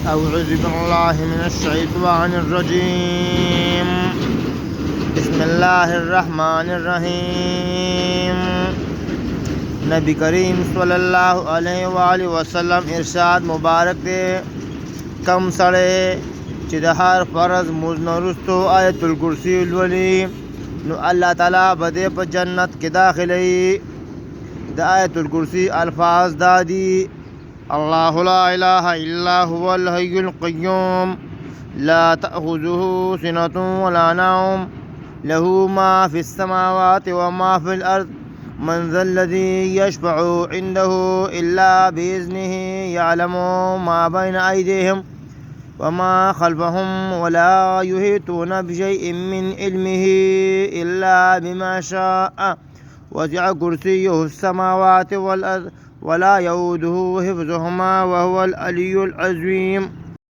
أعوذ بالله من الشيطان الرجيم بسم الله الرحمن الرحیم. نبی کریم صلی اللہ علیہ وآلہ وسلم ارشاد مبارک دے کم سڑے چې د هر فرض مونځ نه وروستو آیت الکرسی ولولي نو الله تعالی به دې په جنت کې داخلوي. د آیت الکرسی الفاظ دادي: الله لا اله الا هو الحي القيوم لا تأخذه سنة ولا نوم له ما في السماوات وما في الأرض من ذا الذي يشفع عنده إلا بإذنه يعلم ما بين أيديهم وما خلفهم ولا يحيطون بشيء من علمه إلا بما شاء وسع كرسيه السماوات والأرض ولا يؤوده حفظهما وهو العلي العظيم.